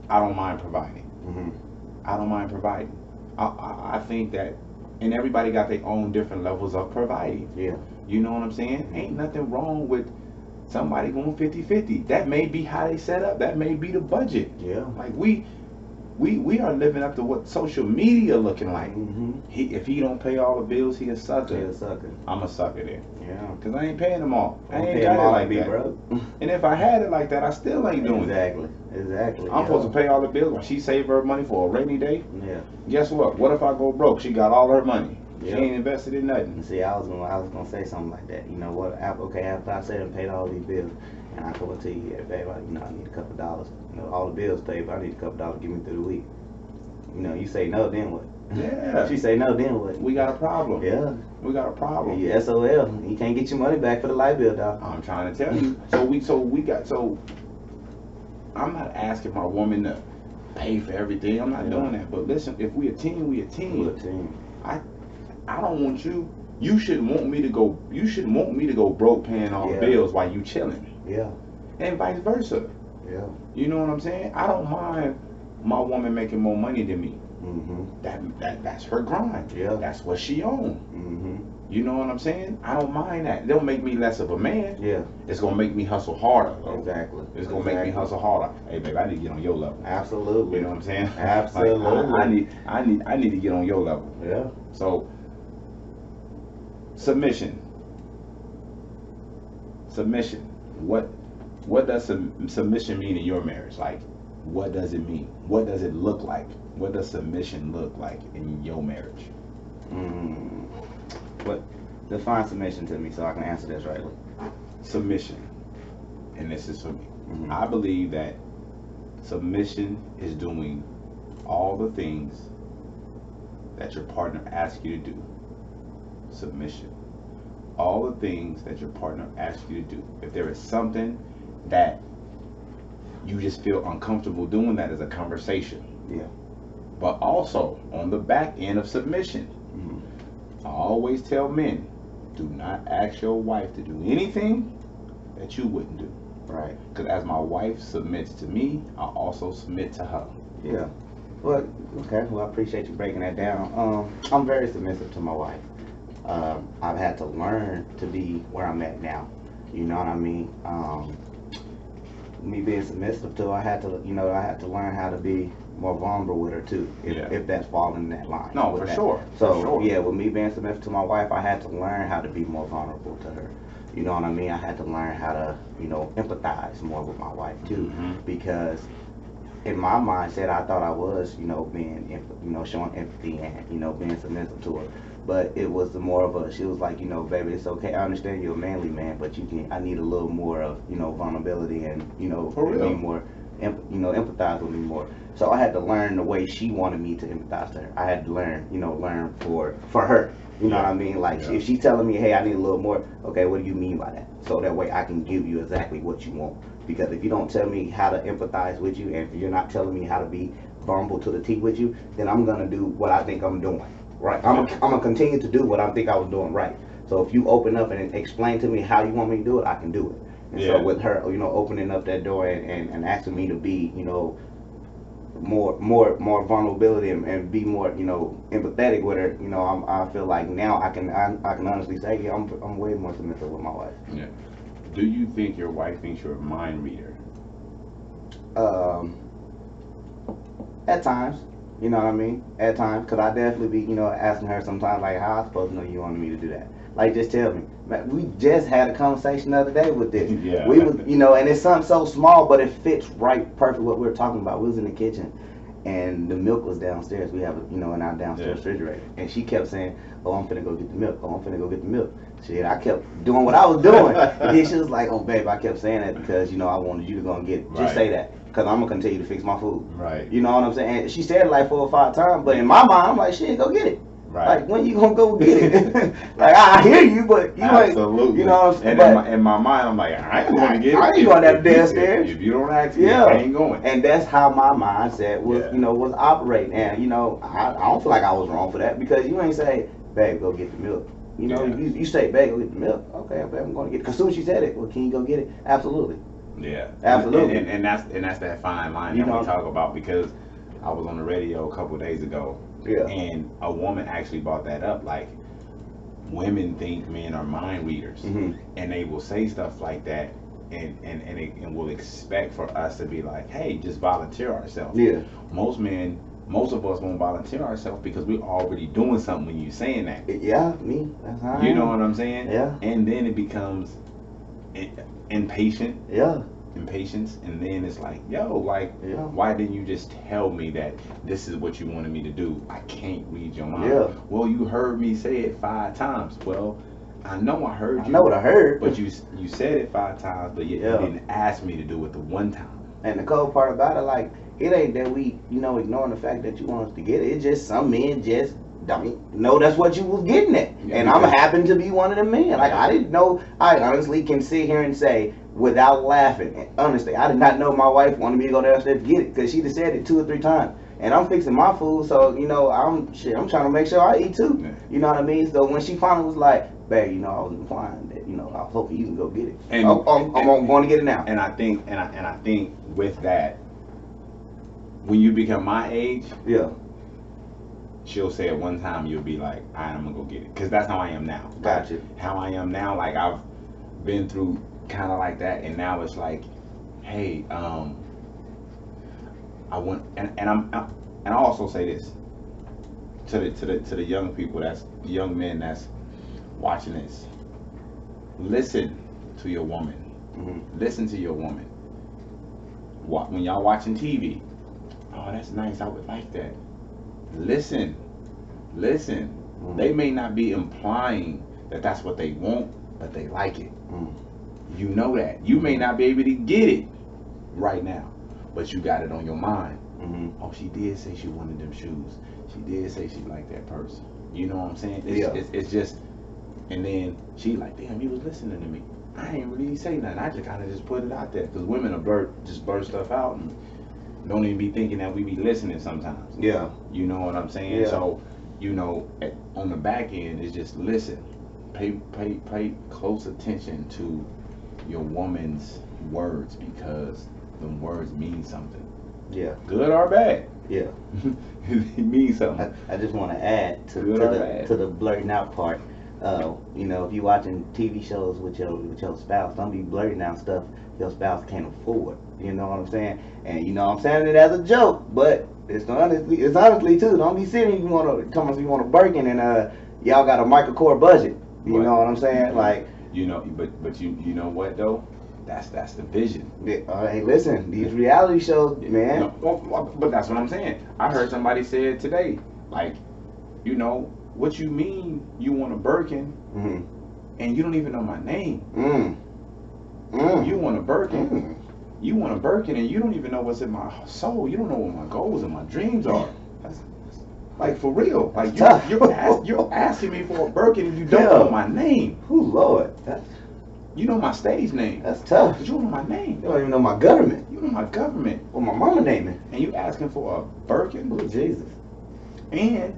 don't mind providing. I don't mind providing. I think that, and everybody got their own different levels of providing. Yeah. You know what I'm saying? Ain't nothing wrong with somebody going 50-50. That may be how they set up. That may be the budget. Yeah. Like we are living up to what social media looking like. If he don't pay all the bills, he a sucker. He a sucker. I'm a sucker then. Yeah. Cause I ain't paying them all. I ain't pay got them it all like be that. broke. And if I had it like that, I still ain't doing Exactly. Exactly. I'm supposed to pay all the bills while she save her money for a rainy day. Yeah. Guess what? What if I go broke? She got all her money. She Yeah. ain't invested in nothing. See, I was gonna say something like that. You know what? After I said and paid all these bills, and I come up to you, babe, I need a couple of dollars. You know, all the bills paid, but I need a couple of dollars to get me through the week. You know, you say no, then what? Yeah. She say no, then what? We got a problem. Yeah. We got a problem. You SOL. You can't get your money back for the light bill, dog. I'm trying to tell you. So I'm not asking my woman to pay for everything. I'm not doing that. But listen, if we a team, we a team. We're a team. I don't want you. You shouldn't want me to go. You shouldn't want me to go broke paying all the bills while you chilling. Yeah. And vice versa. Yeah. You know what I'm saying? I don't mind my woman making more money than me. That's her grind. Yeah. That's what she own. You know what I'm saying? I don't mind that. It don't make me less of a man. Yeah. It's gonna make me hustle harder. Though. Exactly. It's gonna make me hustle harder. Hey, babe, I need to get on your level. Absolutely. You know what I'm saying? Absolutely. Like, I need to get on your level. Yeah. So, submission. What does submission mean in your marriage? Like, what does it mean? What does it look like? What does submission look like in your marriage? What? Define submission to me so I can answer this rightly. Submission, and this is for me. I believe that submission is doing all the things that your partner asks you to do. Submission. All the things that your partner asks you to do. If there is something that you just feel uncomfortable doing, that is a conversation. Yeah. But also on the back end of submission, I always tell men, do not ask your wife to do anything that you wouldn't do. Right. Because as my wife submits to me, I also submit to her. Yeah. Well, okay. Well, I appreciate you breaking that down. I'm very submissive to my wife. I've had to learn to be where I'm at now. You know what I mean? Me being submissive to her, I had to learn how to be more vulnerable with her too, if that's falling in that line. No, for sure. So yeah, with me being submissive to my wife, I had to learn how to be more vulnerable to her. You know what I mean? I had to learn how to, empathize more with my wife too, because in my mindset, I thought I was, being, showing empathy and, being submissive to her. But it was more of a, she was like, baby, it's okay. I understand you're a manly man, but I need a little more of, vulnerability and, be more, empathize with me more. So I had to learn the way she wanted me to empathize to her. I had to learn for her. You know what I mean? Like, if she's telling me, hey, I need a little more, okay, what do you mean by that? So that way I can give you exactly what you want. Because if you don't tell me how to empathize with you, and if you're not telling me how to be vulnerable to the T with you, then I'm going to do what I think I'm doing. Right? I'm gonna continue to do what I think I was doing right. So if you open up and explain to me how you want me to do it, I can do it. And so with her, opening up that door and asking me to be, more vulnerability and be more, empathetic with her, I feel like now I can honestly say, yeah, I'm way more submissive with my wife. Yeah. Do you think your wife thinks you're a mind reader? At times. You know what I mean? At times, because I definitely be, asking her sometimes, like, how I supposed to know you wanted me to do that? Like, just tell me. Man, we just had a conversation the other day with this. Yeah. We was, and it's something so small, but it fits right perfect what we were talking about. We was in the kitchen, and the milk was downstairs. We have, in our downstairs refrigerator. And she kept saying, oh, I'm finna go get the milk. Oh, I'm finna go get the milk. Shit, I kept doing what I was doing. And then she was like, oh, babe, I kept saying that because, I wanted you to go and get it. Just say that. Because I'm going to continue to fix my food. Right. You know what I'm saying? And she said it like 4 or 5 times, but in my mind, I'm like, shit, go get it. Right. Like, when you going to go get it? Like, I hear you, but you absolutely. You know what I'm saying? And in my mind, I'm like, I ain't going to get it. I ain't going down the downstairs. If you don't ask me, I ain't going. And that's how my mindset was, was operating. And, I don't feel like I was wrong for that because you ain't say, babe, go get the milk. You say, babe, go get the milk. Okay, babe, I'm going to get it. Because as soon as she said it, well, can you go get it? Absolutely. Yeah, absolutely, and that's that fine line that we talk about, because I was on the radio a couple of days ago, and a woman actually brought that up. Like, women think men are mind readers, and they will say stuff like that, and will expect for us to be like, hey, just volunteer ourselves. Yeah, most of us won't volunteer ourselves because we're already doing something when you're saying that. Yeah, me. That's how I know what I'm saying? Yeah, and then it becomes impatience, and then it's like, why didn't you just tell me that this is what you wanted me to do? I can't read your mind. Well, you heard me say it 5 times. Well, I know I heard you. I know what I heard. But you said it 5 times, but yet you didn't ask me to do it the 1 time. And the cold part about it, like, it ain't that we, ignoring the fact that you want us to get it. It's just some men just don't know that's what you was getting at. And I'm happen to be one of them men. Like, I didn't know. I honestly can sit here and say, without laughing, and honestly, I did not know my wife wanted me to go downstairs to get it, because she'd have said it 2 or 3 times. And I'm fixing my food, so, I'm trying to make sure I eat too. Yeah. You know what I mean? So when she finally was like, babe, I was implying that, I was hoping you can go get it. And I'm going to get it now. And I think with that, when you become my age, she'll say it 1 time, you'll be like, all right, I'm gonna go get it, because that's how I am now. Gotcha. How I am now, like, I've been through kind of like that, and now it's like, hey, I want, and I also say this to the young people, the young men that's watching this. Listen to your woman. Listen to your woman. When y'all watching TV, oh, that's nice, I would like that. Listen. They may not be implying that that's what they want, but they like it. You know that. You may not be able to get it right now, but you got it on your mind. Oh, she did say she wanted them shoes. She did say she liked that purse. You know what I'm saying? It's just, and then she like, damn, he was listening to me. I ain't really say nothing. I just kind of just put it out there, because women are blurt stuff out and don't even be thinking that we be listening sometimes. Yeah. You know what I'm saying? Yeah. So, on the back end, it's just listen. Pay close attention to your woman's words, because the words mean something. Yeah. Good or bad. Yeah. It means something. I just want to add to the blurting out part. If you watching TV shows with your spouse, don't be blurting out stuff your spouse can't afford. You know what I'm saying? And I'm saying it as a joke, but It's honestly too. Don't be serious. You want a Birkin and y'all got a Michael Kors budget. You know what I'm saying? Like, you know, but you know what though? That's the vision. Hey, listen, these reality shows, man. No, but that's what I'm saying. I heard somebody say it today. Like, you know, what you mean you want a Birkin, and you don't even know my name. You want a Birkin. You want a Birkin, and you don't even know what's in my soul. You don't know what my goals and my dreams are. That's like, for real. Like, you're asking me for a Birkin, and you don't know my name. Oh Lord, you know my stage name. That's tough. But you don't know my name. You don't even know my government. You know my government. What my mama naming. And you asking for a Birkin? Oh Jesus. And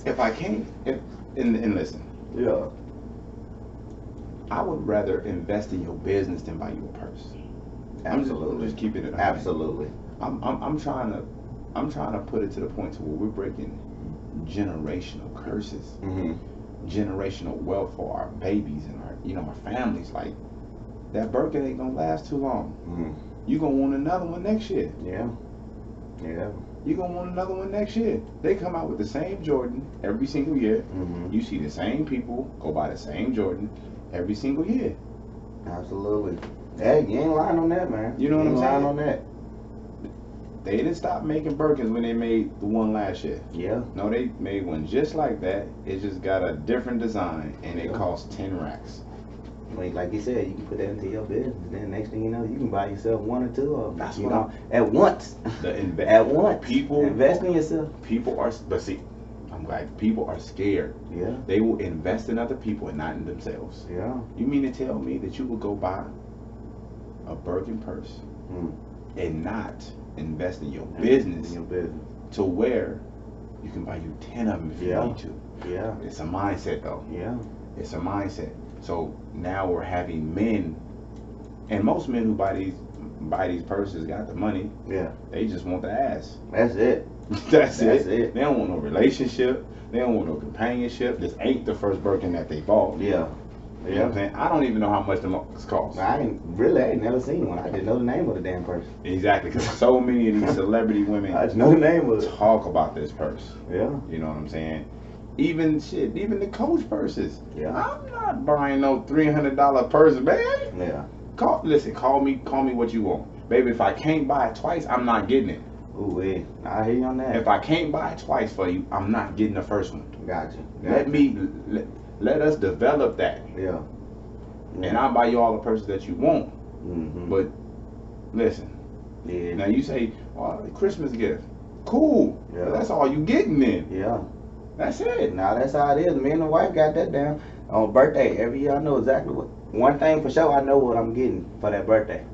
if I can't, and listen. Yeah. I would rather invest in your business than buy you a purse. Absolutely. I'm just keeping it. Absolutely. I'm trying to put it to the point to where we're breaking generational curses, generational wealth for our babies and our families. Like, that Birkin ain't gonna last too long. You gonna want another one next year. Yeah. You gonna want another one next year. They come out with the same Jordan every single year. You see the same people go buy the same Jordan every single year. Absolutely. Hey, you ain't lying on that, man. You know what I'm saying? Lying on that. They didn't stop making Birkins when they made the one last year. Yeah. No, they made one just like that. It just got a different design, and it cost 10 racks. Like you said, you can put that into your business. Then next thing you know, you can buy yourself one or two of them. That's you what know, at once. At once. People invest in yourself. People are, but see, I'm glad people are scared. Yeah. They will invest in other people and not in themselves. Yeah. You mean to tell me that you would go buy a Birkin purse and not invest in your business? In your business. To where you can buy you 10 of them if you need to. Yeah. It's a mindset though. Yeah. It's a mindset. So now we're having men, and most men who buy these purses got the money. Yeah. They just want the ass. That's it. That's it. They don't want no relationship. They don't want no companionship. This ain't the first Birkin that they bought. Yeah. You know what I'm saying? I don't even know how much the mugs cost. I ain't never seen one. I didn't know the name of the damn purse. Exactly, because so many of these celebrity women I just know the name of it. Talk about this purse. Yeah. You know what I'm saying? Even the Coach purses. Yeah. I'm not buying no $300 purse, man. Yeah. Call me what you want. Baby, if I can't buy it twice, I'm not getting it. Ooh, I hear you on that. If I can't buy it twice for you, I'm not getting the first one. Gotcha. Let us develop that. Yeah. And I'll buy you all the purses that you want. But listen. Yeah. Now you say, Christmas gift. Cool. Yeah. But that's all you getting then. Yeah. That's it. Now that's how it is. Me and the wife got that down. On birthday, every year I know exactly what. One thing for sure, I know what I'm getting for that birthday.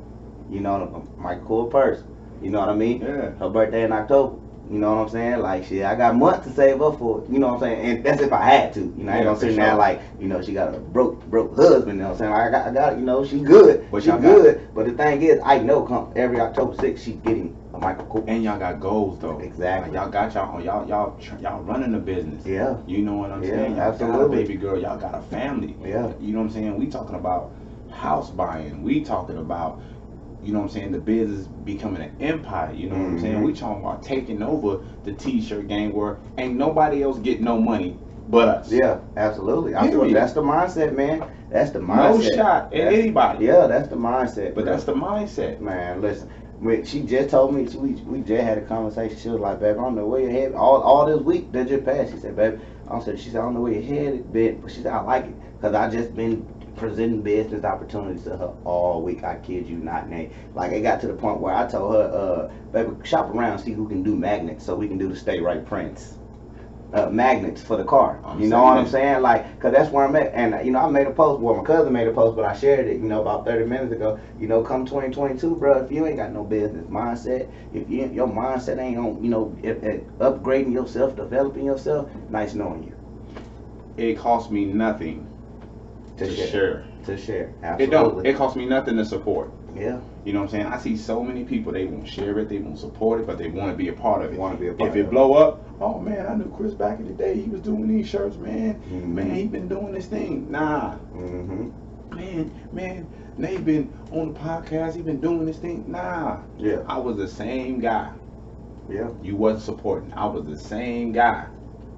You know, my cool purse. You know what I mean? Yeah. Her birthday in October. You know what I'm saying? Like, shit, I got months to save up for it. You know what I'm saying? And that's if I had to. You know, I ain't gonna sit there like, you know, she got a broke husband. You know what I'm saying? Like, I got, you know, she good. But she good. But the thing is, I know come every October 6th, she's getting a Michael Kors. And y'all got goals though. Exactly. Like, y'all running a business. Yeah. You know what I'm saying? Y'all absolutely. got a baby girl. Y'all got a family. Yeah. You know what I'm saying? We talking about house buying. We talking about, you know what I'm saying, the business becoming an empire. You know what I'm saying? We talking about taking over the t-shirt game where ain't nobody else get no money but us. Yeah, absolutely. I feel that's the mindset, man. That's the No mindset. shot at anybody. Yeah, that's the mindset. But bro. that's the mindset. Man, listen. She just told me, we just had a conversation. She was like, baby, I don't know where you're headed. All this week that just passed, she said, baby, she said, I don't know where you're headed, but she said, I like it. Because I just been presenting business opportunities to her all week. I kid you not, Nate. Like, it got to the point where I told her, baby, shop around, see who can do magnets so we can do the Stay Right prints. Magnets for the car. You know what I'm saying? Like, because that's where I'm at. And, you know, I made a post. Well, my cousin made a post, but I shared it, you know, about 30 minutes ago. You know, come 2022, bro, if you ain't got no business mindset, if your mindset ain't on, you know, upgrading yourself, developing yourself, nice knowing you. It costs me nothing to share. To share. Absolutely. It don't. It costs me nothing to support. Yeah. You know what I'm saying? I see so many people, they won't share it, they won't support it, but they want to be a part of it. If it blow up, oh man, I knew Chris back in the day, he was doing these shirts, man. Man, he been doing this thing. Nah. man, they been on the podcast, he been doing this thing. Nah. Yeah. I was the same guy. Yeah. You wasn't supporting. I was the same guy.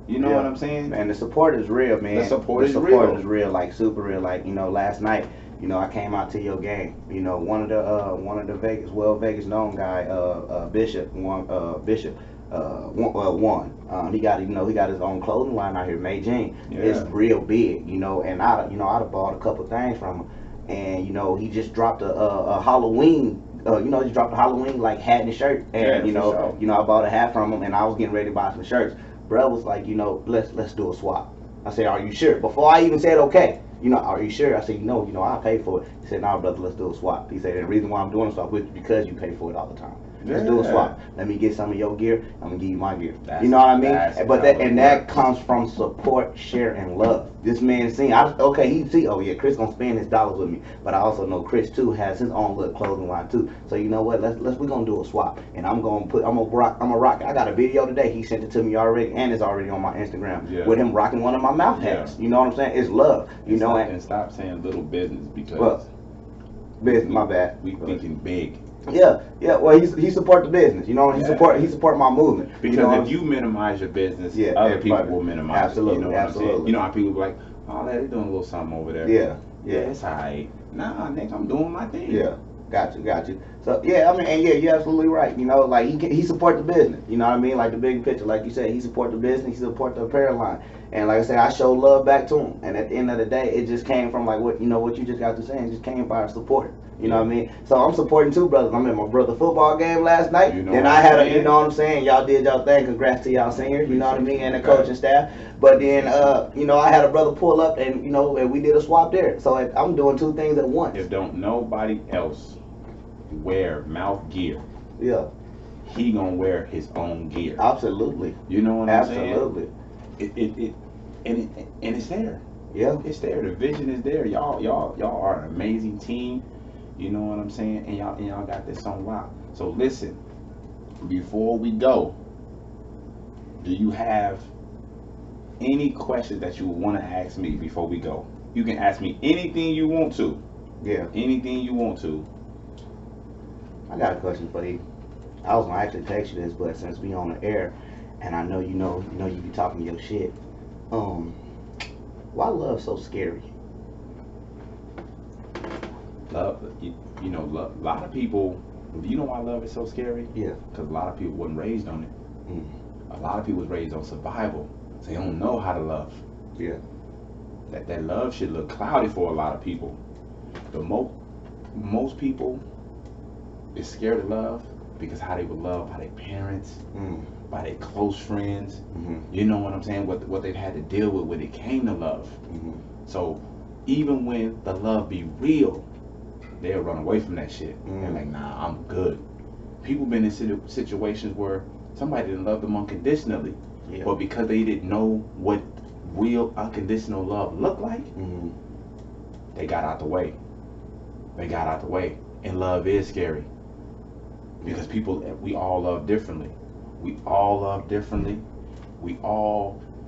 You know what I'm saying? Man, the support is real, man. The support is real, like super real. Like, you know, last night, you know, I came out to your game. You know, one of the Vegas known guy, Bishop won. He got his own clothing line out here, May Jean. Yeah. It's real big, you know, and I'd have bought a couple things from him. And you know, he just dropped a Halloween. He dropped a Halloween like hat and shirt. And sure. I bought a hat from him, and I was getting ready to buy some shirts. Bro was like, you know, let's do a swap. I said, are you sure? Before I even said okay, you know, are you sure? I said, no, I'll pay for it. He said, no, brother, let's do a swap. He said, the reason why I'm doing a swap with you because you pay for it all the time. Let's do a swap. Let me get some of your gear. I'm gonna give you my gear. You know what I mean? But that comes from support, share, and love. This man seen. He see. Oh yeah, Chris gonna spend his dollars with me. But I also know Chris too has his own little clothing line too. So you know what? We're gonna do a swap. And I'm gonna rock. I got a video today. He sent it to me already, and it's already on my Instagram with him rocking one of my mouth hats. You know what I'm saying? It's love. And stop saying little business because business. My bad. We thinking big. Yeah. Well, he support the business. You know, he support my movement. Because if you minimize your business, other people will minimize it. You know what I'm saying? You know how people be like, oh, they're doing a little something over there. Yeah, it's alright. Nah, nigga, I'm doing my thing. Yeah, got you. So yeah, I mean, and you're absolutely right. You know, like he support the business. You know what I mean? Like the big picture, like you said, he support the business. He support the apparel line. And like I said, I show love back to him. And at the end of the day, it just came from like what you just got to say. It just came by support. You know what I mean? So I'm supporting two brothers. I'm at my brother football game last night. Then I had you know what I'm saying? Y'all did y'all thing. Congrats to y'all seniors. You know what I mean? And the coaching staff. But then, I had a brother pull up and, and we did a swap there. So I'm doing two things at once. If don't nobody else wear mouth gear, he gonna wear his own gear. Absolutely. You know what I'm saying? Absolutely. And it's there. Yeah. It's there. The vision is there. Y'all are an amazing team. You know what I'm saying? And y'all got this on lock. So listen, before we go, do you have any questions that you want to ask me before we go? You can ask me anything you want to. Yeah. Anything you want to. I got a question for you. I was gonna actually text you this, but since we on the air, and I know you be talking your shit. Why love so scary? Love, love. A lot of people. You know why love is so scary? Yeah. Because a lot of people wasn't raised on it. A lot of people was raised on survival, so they don't know how to love. Yeah. That love should look cloudy for a lot of people. But most people is scared of love because how they would love by their parents, by their close friends. You know what I'm saying? What they've had to deal with when it came to love. So even when the love be real, they'll run away from that shit. They're like, nah, I'm good. People been in situations where somebody didn't love them unconditionally, but because they didn't know what real unconditional love looked like, they got out the way. And love is scary. Because we all love differently. We all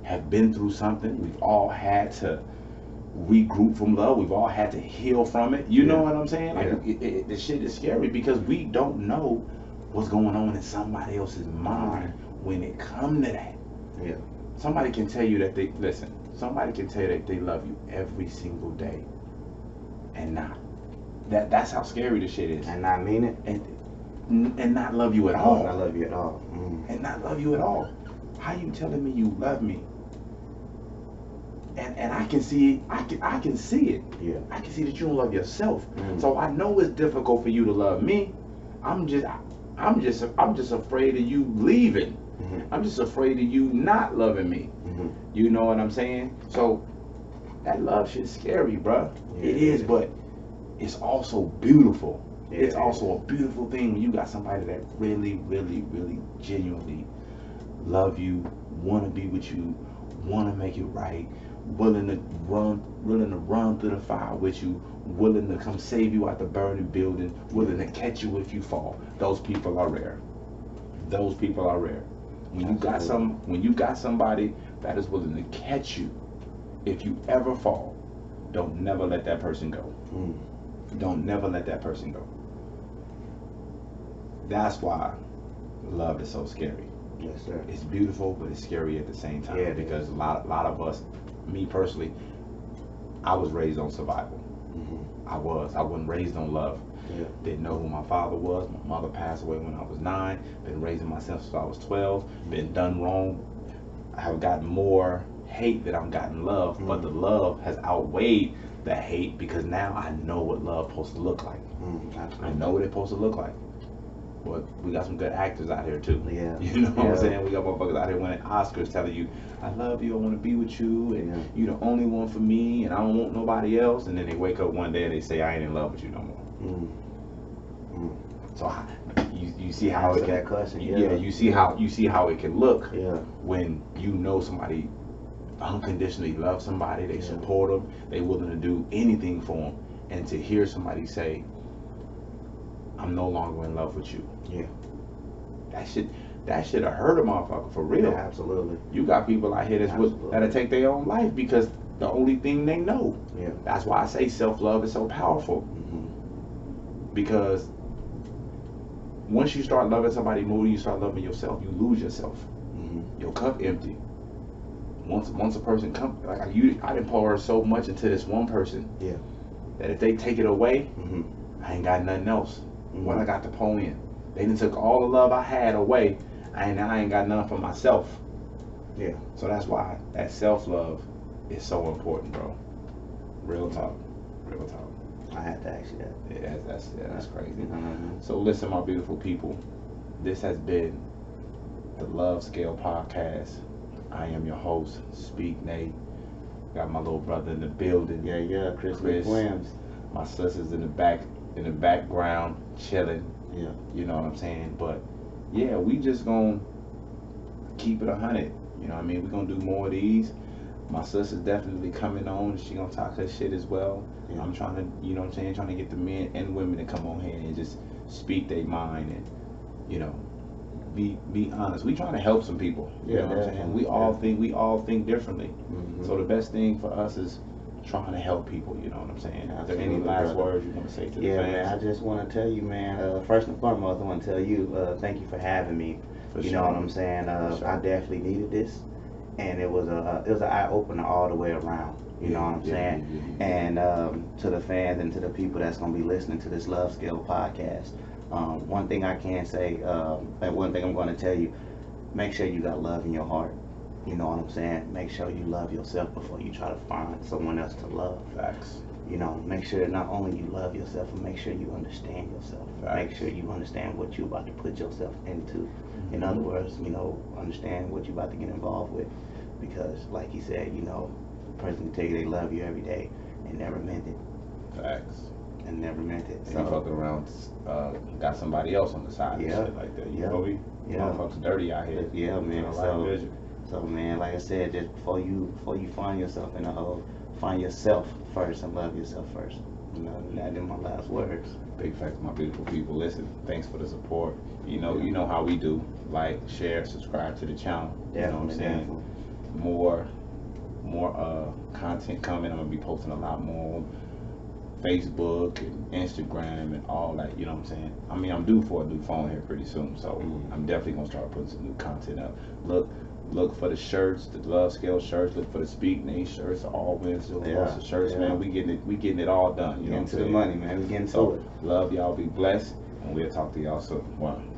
have been through something. We've all had to regroup from love. We've all had to heal from it. You know what I'm saying? Like the shit is scary because we don't know what's going on in somebody else's mind when it comes to that. Yeah. Somebody can tell you that somebody can tell you that they love you every single day and not. That's how scary the shit is. And not mean it. And not love you at all. Not love you at all. And not love you at all. How you telling me you love me? And I can see it. I can see it. Yeah. I can see that you don't love yourself. So I know it's difficult for you to love me. I'm just afraid of you leaving. I'm just afraid of you not loving me. You know what I'm saying? So that love shit's scary, bruh. Yeah, it is, but it's also beautiful. It's also a beautiful thing when you got somebody that really, really, really genuinely love you, want to be with you, want to make it right, willing to run through the fire with you, willing to come save you out the burning building, willing to catch you if you fall. Those people are rare. When you got somebody that is willing to catch you if you ever fall, don't never let that person go. Don't never let that person go. That's why love is so scary. Yes, sir. It's beautiful, but it's scary at the same time. Yeah, because a lot of us, me personally, I was raised on survival. I wasn't raised on love. Yeah. Didn't know who my father was. My mother passed away when I was 9. Been raising myself since I was 12. Been done wrong. I have gotten more hate than I've gotten love, but the love has outweighed the hate because now I know what love supposed to look like. I know what it's supposed to look like. But we got some good actors out here too. Yeah. You know what I'm saying? We got motherfuckers out here winning Oscars telling you, I love you, I want to be with you, and you're the only one for me, and I don't want nobody else. And then they wake up one day and they say, I ain't in love with you no more. So you see how it can, that question, you see how it can look Yeah. when you know somebody unconditionally loves somebody, they support them, they willing to do anything for them, and to hear somebody say, I'm no longer in love with you. Yeah. That shit have hurt a motherfucker for real. Yeah, absolutely. You got people out here that'll take their own life because the only thing they know. Yeah. That's why I say self-love is so powerful. Because once you start loving somebody more, you start loving yourself, you lose yourself. Your cup empty. Once a person comes, like I didn't pour so much into this one person that if they take it away, I ain't got nothing else. What I got to pour in. They done took all the love I had away, and I ain't got none for myself. Yeah. So that's why that self-love is so important, bro. Real talk. Real talk. I had to ask you that. Yeah, that's crazy. So listen, my beautiful people, this has been the LoveScale Podcast. I am your host, SpeakNai. Got my little brother in the building. Yeah, Chris McWilliams. My sister's in the background, chilling. Yeah. You know what I'm saying? But yeah, we just gonna keep it 100. You know what I mean? We're gonna do more of these. My sister's definitely coming on. She gonna talk her shit as well. Yeah. I'm trying to, you know what I'm saying, trying to get the men and women to come on here and just speak their mind and, you know, be honest. We trying to help some people. You know what I'm saying? We all think differently. So the best thing for us is trying to help people. You know what I'm saying? Are there any last words you want to say to the fans? Man, I just want to tell you, man. First and foremost, I want to tell you, thank you for having me. You know what I'm saying? I definitely needed this, and it was an eye opener all the way around. You know what I'm saying? And to the fans and to the people that's gonna be listening to this LoveScale podcast, one thing I can say, and one thing I'm gonna tell you, make sure you got love in your heart. You know what I'm saying? Make sure you love yourself before you try to find someone else to love. Facts. You know, make sure not only you love yourself, but make sure you understand yourself. Facts. Make sure you understand what you're about to put yourself into. In other words, you know, understand what you're about to get involved with. Because, like he said, you know, a person can tell you they love you every day and never meant it. Facts. And never meant it. And you fucking around, got somebody else on the side and shit like that. You know me? Motherfuckers dirty out here. Yeah, man. So man, like I said, just before you find yourself in a hole, find yourself first and love yourself first. You know, that in my last words. Big facts, my beautiful people. Listen, thanks for the support. You know how we do. Like, share, subscribe to the channel. You know what I'm saying? More content coming. I'm gonna be posting a lot more on Facebook and Instagram and all that. You know what I'm saying? I mean, I'm due for a new phone here pretty soon, so I'm definitely gonna start putting some new content up. Look for the shirts, the LoveScale shirts. Look for the SpeakNai shirts, all Wednesday. The shirts, man. We getting it all done. You know what I'm saying? Getting to the money, man. We getting to it. Love y'all. Be blessed, and we'll talk to y'all soon. One.